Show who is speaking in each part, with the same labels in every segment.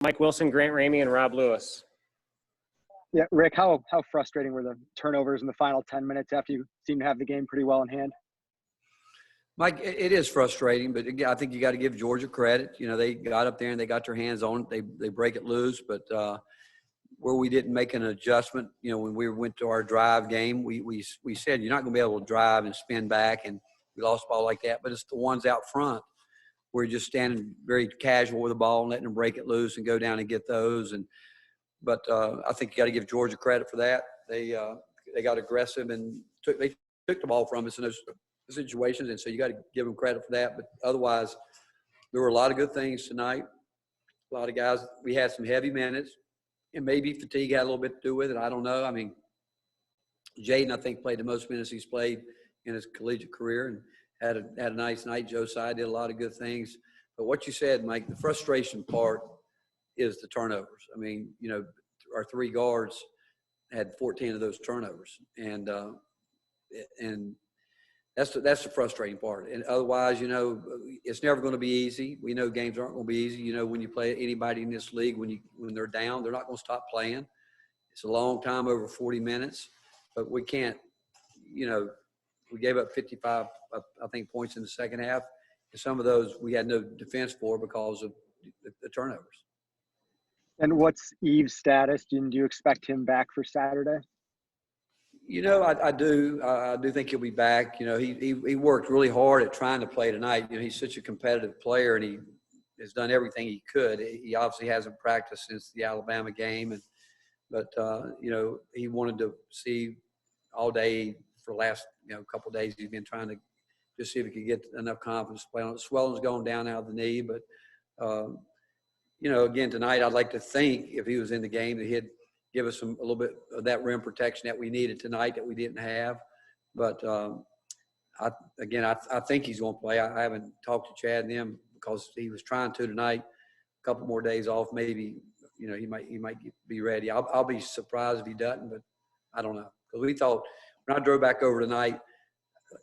Speaker 1: Mike Wilson, Grant Ramey, and Rob Lewis.
Speaker 2: Yeah, Rick, how frustrating were the turnovers in the final 10 minutes after you seemed to have the game pretty well in hand?
Speaker 3: Mike, it is frustrating, but again, I think you got to give Georgia credit. You know, they got up there and they got their hands on it. They break it loose, but where we didn't make an adjustment, you know, when we went to our drive game, we said you're not going to be able to drive and spin back, and we lost the ball like that. But it's the ones out front where you're just standing very casual with the ball and letting them break it loose and go down and get those. But I think you got to give Georgia credit for that. They got aggressive and took the ball from us in those situations, and so you got to give them credit for that. But otherwise, there were a lot of good things tonight. A lot of guys. We had some heavy minutes, and maybe fatigue had a little bit to do with it. I don't know. I mean, Jaden, I think, played the most minutes he's played in his collegiate career and had a nice night. Josiah did a lot of good things. But what you said, Mike, the frustration part is the turnovers. I mean, you know, our three guards had 14 of those turnovers, and that's the frustrating part. And otherwise, you know, it's never going to be easy. We know games aren't going to be easy. You know, when you play anybody in this league, when they're down, they're not going to stop playing. It's a long time, over 40 minutes, but we can't, you know, we gave up 55, I think, points in the second half. And some of those we had no defense for because of the turnovers.
Speaker 2: And what's Eve's status? Do you expect him back for Saturday?
Speaker 3: You know, I do. I do think he'll be back. You know, he worked really hard at trying to play tonight. You know, he's such a competitive player, and he has done everything he could. He obviously hasn't practiced since the Alabama game, but you know, he wanted to see all day for the last couple of days. He's been trying to just see if he could get enough confidence to play on it. Swelling's going down out of the knee, but you know, again tonight, I'd like to think if he was in the game that he'd give us a little bit of that rim protection that we needed tonight that we didn't have. But I think he's going to play. I haven't talked to Chad and him because he was trying to tonight. A couple more days off, maybe. You know, he might be ready. I'll be surprised if he doesn't, but I don't know. Because we thought when I drove back over tonight,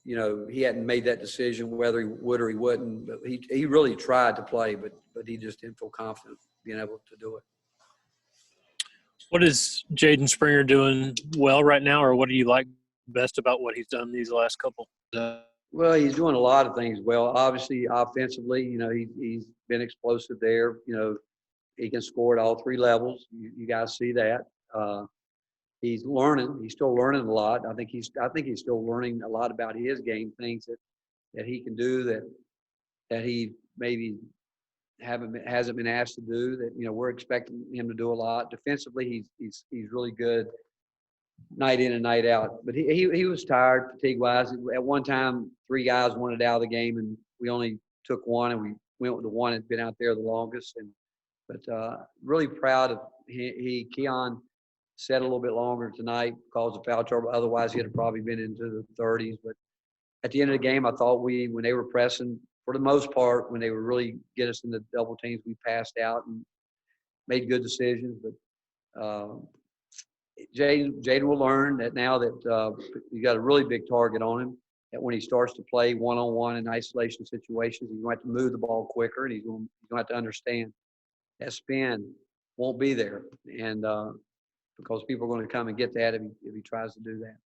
Speaker 3: you know, he hadn't made that decision whether he would or he wouldn't. But he really tried to play, but he just didn't feel confident being able to do it.
Speaker 4: What is Jaden Springer doing well right now, or what do you like best about what he's done these last couple?
Speaker 3: Well, he's doing a lot of things well. Obviously, offensively, you know, he's been explosive there. You know, he can score at all three levels. You guys see that. He's learning. He's still learning a lot. I think he's still learning a lot about his game, things that he can do that he maybe hasn't been asked to do, that, you know, we're expecting him to do a lot. Defensively, he's really good night in and night out. But he was tired, fatigue-wise. At one time, three guys wanted out of the game, and we only took one, and we went with the one that's been out there the longest. But really proud of Keon sat a little bit longer tonight because of foul trouble. Otherwise, he'd have probably been into the 30s. But at the end of the game, I thought when they were pressing, for the most part, when they would really get us in the double teams, we passed out and made good decisions. But Jaden will learn that now that you got a really big target on him, that when he starts to play one-on-one in isolation situations, he's going to have to move the ball quicker, and he's going to have to understand that spin won't be there. And because people are going to come and get that if he tries to do that.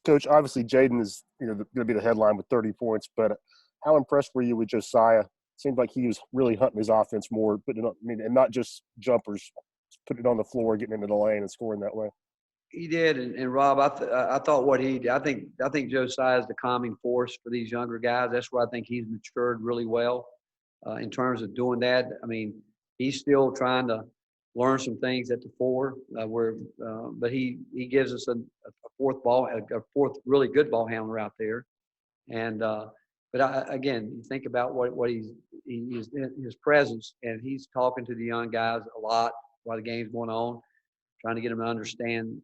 Speaker 5: Coach, obviously Jaden is, you know, going to be the headline with 30 points, but how impressed were you with Josiah? Seemed like he was really hunting his offense more, and not just jumpers, putting it on the floor, getting into the lane and scoring that way.
Speaker 3: He did, and Rob, I thought what he did. I think Josiah is the calming force for these younger guys. That's where I think he's matured really well in terms of doing that. I mean, he's still trying to learn some things at the four, but he gives us a fourth really good ball handler out there, and again, you think about what he's his presence, and he's talking to the young guys a lot while the game's going on, trying to get them to understand,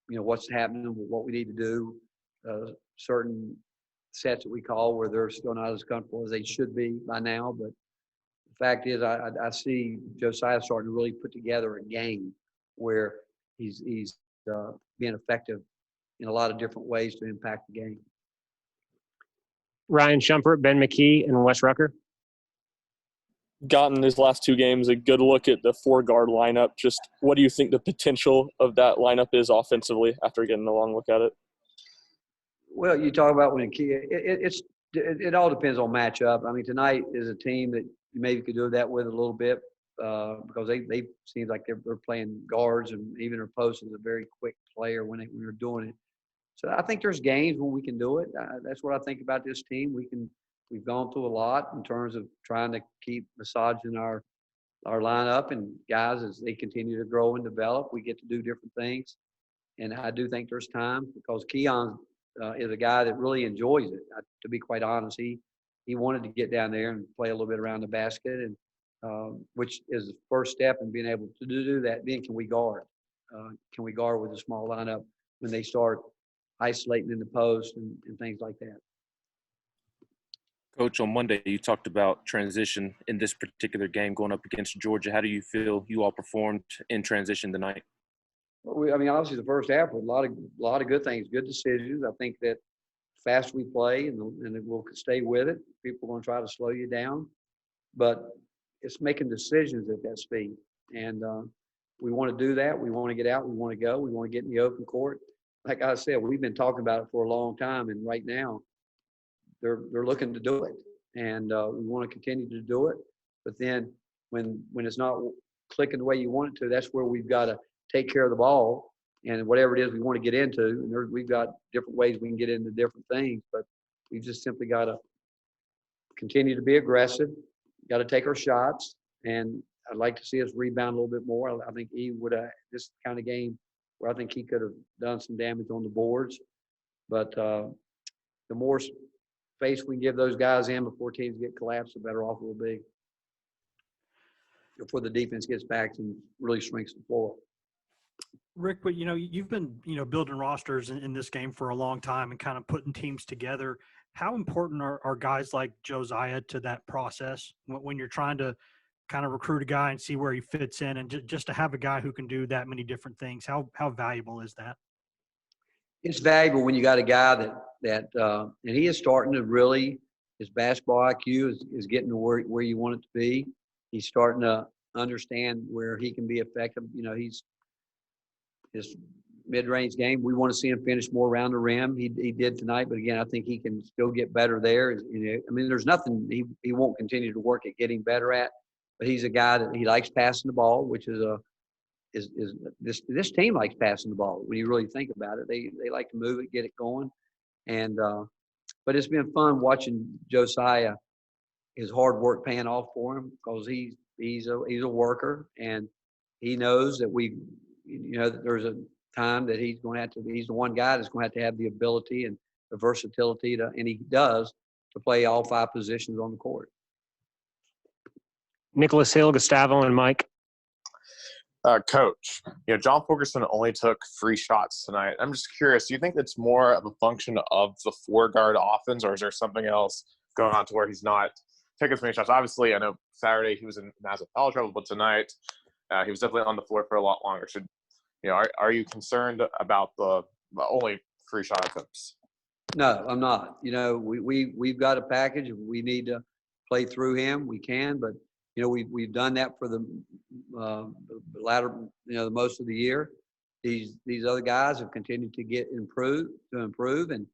Speaker 3: you know, what's happening, what we need to do, certain sets that we call where they're still not as comfortable as they should be by now, but. The fact is, I see Josiah starting to really put together a game where he's being effective in a lot of different ways to impact the game.
Speaker 1: Ryan Shumpert, Ben McKee, and Wes Rucker.
Speaker 6: gotten these last two games a good look at the four-guard lineup. Just what do you think the potential of that lineup is offensively after getting a long look at it?
Speaker 3: Well, you talk about when it all depends on matchup. I mean, tonight is a team that you maybe could do that with a little bit because they seem like they're playing guards, and even their post is a very quick player when they're doing it. So I think there's games when we can do it. That's what I think about this team. We've gone through a lot in terms of trying to keep massaging our lineup, and guys, as they continue to grow and develop, we get to do different things. And I do think there's time because Keon is a guy that really enjoys it. To be quite honest, he wanted to get down there and play a little bit around the basket, and which is the first step in being able to do that. Then can we guard? Can we guard with a small lineup when they start isolating in the post and things like that?
Speaker 7: Coach, on Monday, you talked about transition in this particular game going up against Georgia. How do you feel you all performed in transition tonight?
Speaker 3: Well, I mean, obviously the first half was a lot of good things, good decisions. I think that fast we play and we'll stay with it. People are going to try to slow you down, but it's making decisions at that speed. And we want to do that. We want to get out. We want to go. We want to get in the open court. Like I said, we've been talking about it for a long time, and right now they're looking to do it, and we want to continue to do it. But then when it's not clicking the way you want it to, that's where we've got to take care of the ball and whatever it is we want to get into. And we've got different ways we can get into different things, but we've just simply got to continue to be aggressive, got to take our shots, and I'd like to see us rebound a little bit more. I think he would have this kind of game where I think he could have done some damage on the boards. But the more space we can give those guys in before teams get collapsed, the better off we'll be. Before the defense gets back and really shrinks the floor.
Speaker 8: Rick, but you've been building rosters in this game for a long time and kind of putting teams together. How important are guys like Josiah to that process when you're trying to kind of recruit a guy and see where he fits in, and just to have a guy who can do that many different things? How valuable is that?
Speaker 3: It's valuable when you got a guy that and he is starting to really, his basketball IQ is getting to where you want it to be. He's starting to understand where he can be effective. His mid-range game, we want to see him finish more around the rim. He did tonight, but again, I think he can still get better there. I mean, there's nothing he won't continue to work at getting better at, but he's a guy that he likes passing the ball, which is this team likes passing the ball. When you really think about it, they like to move it, get it going, and but it's been fun watching Josiah, his hard work paying off for him, because he's a worker, and he knows that that there's a time that he's the one guy that's going to have the ability and the versatility and he does, to play all five positions on the court.
Speaker 1: Nicholas Hill, Gustavo, and Mike.
Speaker 9: Coach, John Fulkerson only took 3 shots tonight. I'm just curious, do you think that's more of a function of the 4-guard offense, or is there something else going on to where he's not taking as many shots? Obviously, I know Saturday he was in massive foul trouble, but tonight he was definitely on the floor for a lot longer. Are you concerned about the only 3 shot attempts?
Speaker 3: No, I'm not. We've got a package. If we need to play through him, we can, but we've done that for the latter, the most of the year. These other guys have continued to improve, and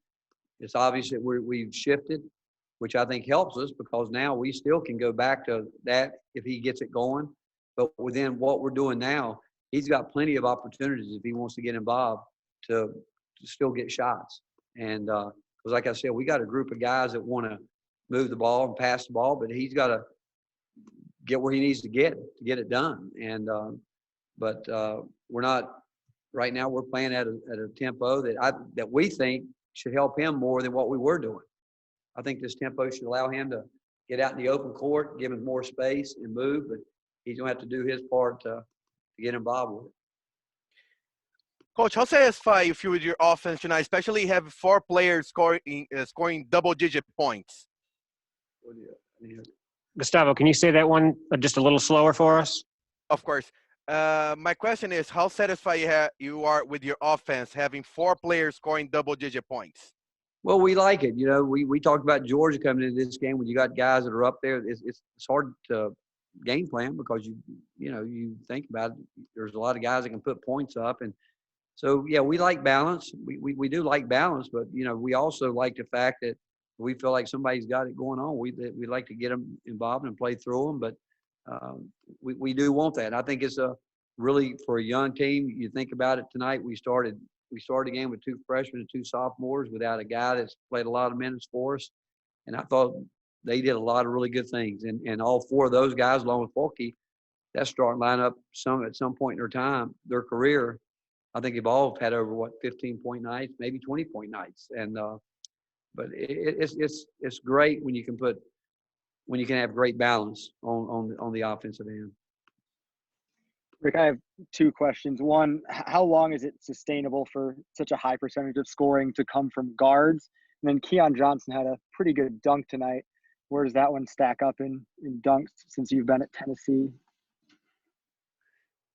Speaker 3: it's obvious that we've shifted, which I think helps us, because now we still can go back to that if he gets it going. But within what we're doing now, he's got plenty of opportunities if he wants to get involved to still get shots. And because, like I said, we got a group of guys that want to move the ball and pass the ball, but he's got to get where he needs to get it done. And but we're not right now. We're playing at a tempo that we think should help him more than what we were doing. I think this tempo should allow him to get out in the open court, give him more space and move, but he's going to have to do his part to get involved with it.
Speaker 10: Coach, how satisfied you feel with your offense tonight, especially having 4 players scoring double-digit points?
Speaker 1: Gustavo, can you say that one just a little slower for us?
Speaker 10: Of course. My question is, how satisfied you are with your offense, having 4 players scoring double-digit points?
Speaker 3: Well, we like it. We talked about Georgia coming into this game. When you got guys that are up there, it's hard to game plan because you think about it, there's a lot of guys that can put points up. And so, yeah, we like balance. We do like balance, but, we also like the fact that we feel like somebody's got it going on. We like to get them involved and play through them, but we do want that. I think it's really for a young team. You think about it tonight, we started the game with 2 freshmen and 2 sophomores without a guy that's played a lot of minutes for us. And I thought they did a lot of really good things. And all 4 of those guys, along with Fulke, that starting lineup at some point in their career, I think they've all had over 15-point nights, maybe 20-point nights. And but it's great when you can have great balance on the offensive end.
Speaker 2: Rick, I have 2 questions. One, how long is it sustainable for such a high percentage of scoring to come from guards? And then Keon Johnson had a pretty good dunk tonight. Where does that one stack up in dunks since you've been at Tennessee?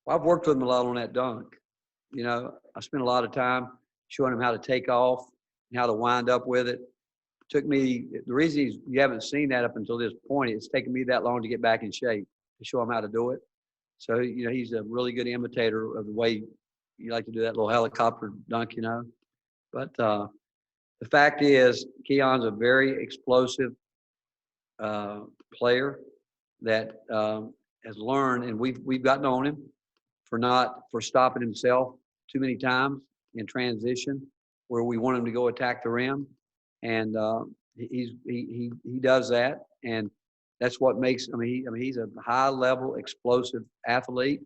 Speaker 3: Well, I've worked with him a lot on that dunk. I spent a lot of time showing him how to take off and how to wind up with it. Took me, the reason you haven't seen that up until this point, it's taken me that long to get back in shape to show him how to do it. So, he's a really good imitator of the way you like to do that little helicopter dunk, But the fact is, Keon's a very explosive player that has learned, and we've gotten on him for stopping himself too many times in transition where we want him to go attack the rim. And he does that, and that's what makes. He's a high-level, explosive athlete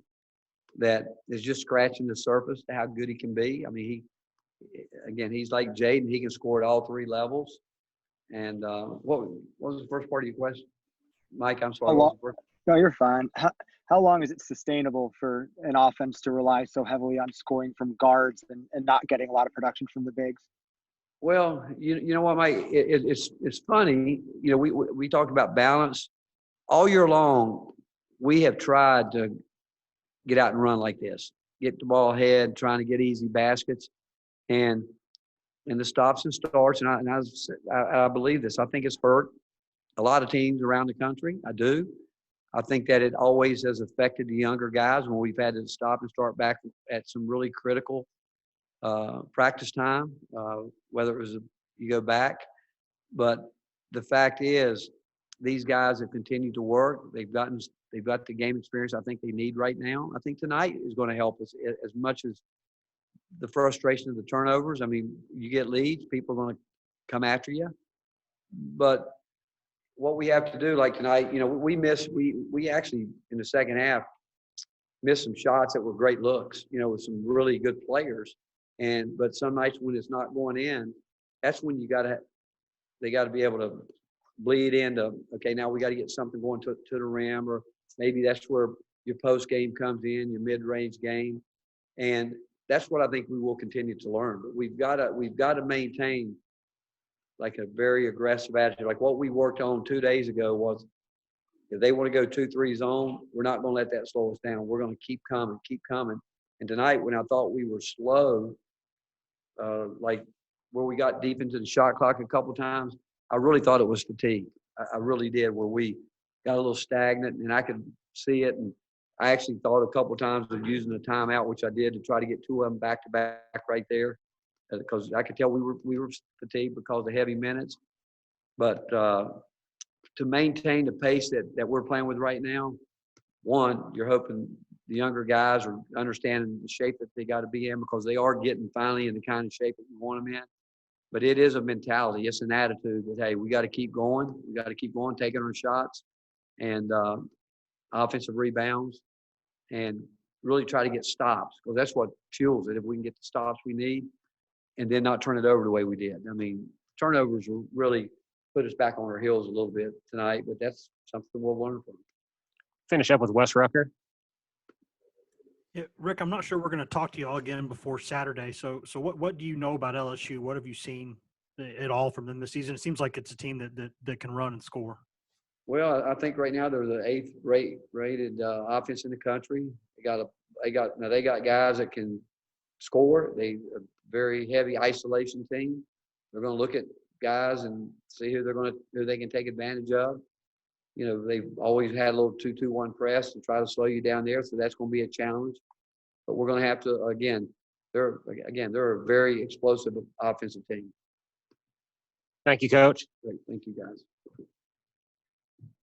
Speaker 3: that is just scratching the surface to how good he can be. He's like Jaden. He can score at all 3 levels. And what was the first part of your question, Mike? I'm sorry.
Speaker 2: No, you're fine. How long is it sustainable for an offense to rely so heavily on scoring from guards and not getting a lot of production from the bigs?
Speaker 3: Well, you know what, Mike? It's funny. We talked about balance all year long. We have tried to get out and run like this, get the ball ahead, trying to get easy baskets, and the stops and starts. And I believe this. I think it's hurt a lot of teams around the country. I do. I think that it always has affected the younger guys when we've had to stop and start back at some really critical practice time, whether it was you go back. But the fact is, these guys have continued to work. They've got the game experience I think they need right now. I think tonight is going to help us as much as the frustration of the turnovers. You get leads, people are going to come after you. But what we have to do, like tonight, we actually in the second half missed some shots that were great looks, with some really good players. But some nights when it's not going in, that's when they got to be able to bleed into, okay, now we got to get something going to the rim, or maybe that's where your post game comes in, your mid-range game. And that's what I think we will continue to learn. But we've got to maintain like a very aggressive attitude. Like what we worked on 2 days ago was, if they want to go 2-3 zone, we're not going to let that slow us down. We're going to keep coming. And tonight, when I thought we were slow, like where we got deep into the shot clock a couple times, I really thought it was fatigue. I really did, where we got a little stagnant, and I could see it. And I actually thought a couple times of using a timeout, which I did, to try to get 2 of them back to back right there, because I could tell we were fatigued because of heavy minutes. But to maintain the pace that we're playing with right now, one, you're hoping the younger guys are understanding the shape that they got to be in, because they are getting finally in the kind of shape that we want them in. But it is a mentality. It's an attitude that, hey, we got to keep going. We got to keep going, taking our shots and offensive rebounds, and really try to get stops, because that's what fuels it. If we can get the stops we need and then not turn it over the way we did. Turnovers will really put us back on our heels a little bit tonight, but that's something we'll learn from.
Speaker 1: Finish up with Wes Rucker.
Speaker 8: Yeah, Rick, I'm not sure we're going to talk to you all again before Saturday. So what do you know about LSU? What have you seen at all from them this season? It seems like it's a team that can run and score.
Speaker 3: Well, I think right now they're the 8th rated offense in the country. They got guys that can score. They a very heavy isolation team. They're going to look at guys and see who they can take advantage of. You know, they've always had a little 2-2-1 press to try to slow you down there, so that's going to be a challenge. But we're going to have to, they're a very explosive offensive team.
Speaker 1: Thank you, Coach.
Speaker 3: Great, thank you guys.